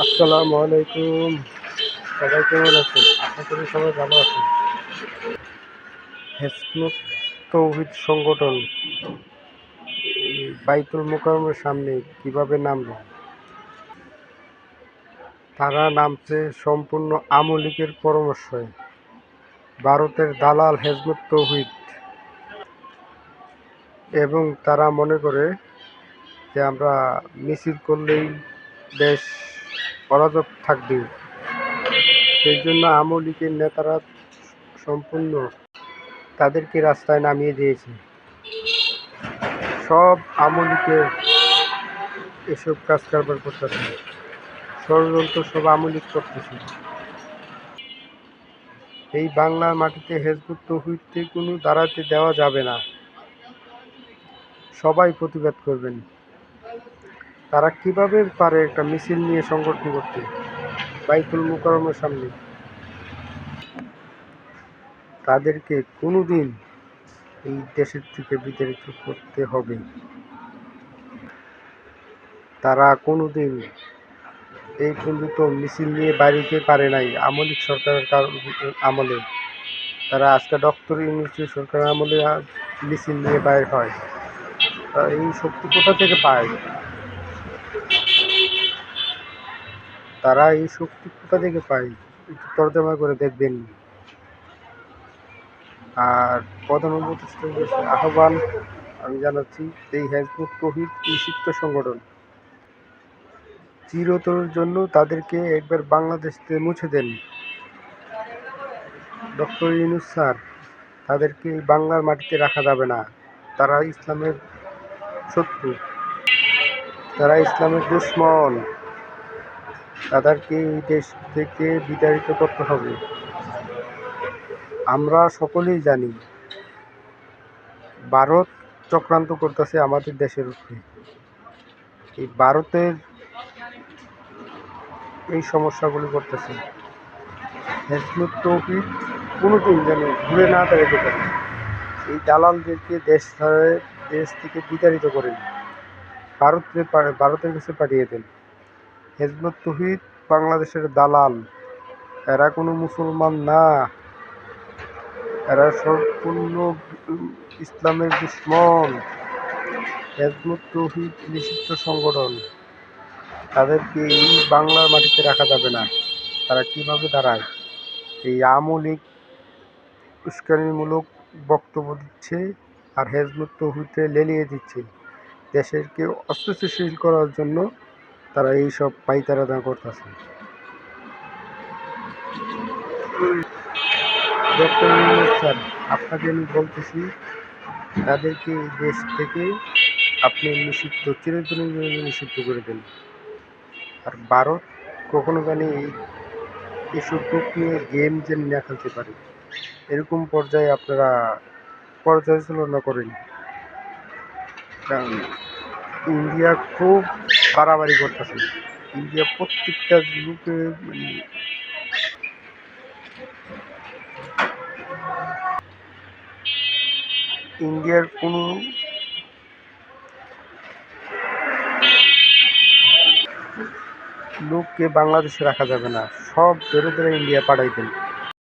আসসালামু আলাইকুম। সবাই কেমন আছেন? আশা করি সবাই ভালো আছেন। হেজবুত তৌহিদ সংগঠন এই বাইতুল মোকাররমের সামনে কিভাবে নামল? তারা নামছে সম্পূর্ণ আওয়ামী লীগের পরামর্শে। ভারতের দালাল হেজবুত তৌহিদ, এবং তারা মনে করে যে আমরা মিছিল করলেই দেশ অরাজক থাকবে। সেই জন্য আওয়ামী লীগের নেতারা সম্পূর্ণ তাদেরকে রাস্তায় নামিয়ে দিয়েছে। সব আওয়ামী লীগের এসব কাজ কারবার করতেছে, ষড়যন্ত্র সব আওয়ামী লীগ করতেছে। এই বাংলার মাটিতে হেজবুত তৌহিদকে কোনো দাঁড়াতে দেওয়া যাবে না। সবাই প্রতিবাদ করবেন। তারা কিভাবে পারে একটা মিছিল নিয়ে সংগঠন করতে বাইতুল মোকাররমের সামনে? তাদেরকে কোনোদিন এই দেশের থেকে বিতাড়িত করতে হবে। তারা কোনোদিন এই পর্যন্ত মিছিল নিয়ে বাড়িতে পারে নাই আওয়ামী লীগ সরকারের আমলে। তারা আজকে ডক্টর ইউনূস সরকারের আমলে মিছিল নিয়ে বাইর হয়। এই শক্তি কোথা থেকে পায়? তারা এই শক্তি কোথা থেকে পায় একটু তর্জমা করে দেখবেন। আর প্রধান উপদেষ্টার কাছে আহ্বান আমি জানাচ্ছি, এই হেজবুত তৌহিদ নিষিদ্ধ সংগঠন চিরতরের জন্য তাদেরকে একবার বাংলাদেশ থেকে মুছে দেন। ডক্টর ইউনূস স্যার, তাদেরকে এই বাংলার মাটিতে রাখা যাবে না। তারা ইসলামের শত্রু, তারা ইসলামের দুশমন। তাদেরকে এই দেশ থেকে বিতাড়িত করতে হবে। আমরা সকলেই জানি ভারত চক্রান্ত করতেছে আমাদের দেশের উপরে। এই ভারতের এই সমস্যাগুলি করতেছে। হেজবুত তৌহিদ কোনোদিন যেন ঘুরে না দাঁড়াতে পারে। এই দালালদেরকে দেশ থেকে বিতাড়িত করেন, ভারতের কাছে পাঠিয়ে দেন। হেজবুত তৌহিদ বাংলাদেশের দালাল। এরা কোনো মুসলমান না, এরা সম্পূর্ণ ইসলামের দুশমন। হেজবুত তৌহিদ নিষিদ্ধ সংগঠন, তাদেরকে এই বাংলার মাটিতে রাখা যাবে না। তারা কিভাবে দাঁড়ায়? এই আওয়ামী লীগ উস্কানিমূলক বক্তব্য দিচ্ছে আর হেজবুত তৌহিদকে লেলিয়ে দিচ্ছে। দেশকে অস্থিতিশীল করার জন্য তারা এইসব পায়তারা করতেছে। ডক্টর ইউনূস স্যার, আপনাকে আমি বলতেছি, তাদেরকে এই দেশ থেকে আপনি নিষিদ্ধ, চিরদিনের জন্য নিষিদ্ধ করে দেন। আর ভারত কখনো জানি এসব রূপ নিয়ে গেম যেন না খেলতে পারে, এরকম পর্যায়ে আপনারা পর্যালোচনা করেন। কারণ ইন্ডিয়া খুব বাড়াবাড়ি করতেছে। ইন্ডিয়া প্রত্যেকটা লোকে ইন্ডিয়ার কোনো লোককে বাংলাদেশে রাখা যাবে না। সব ধরে ধরে ইন্ডিয়া পাঠাই দেন।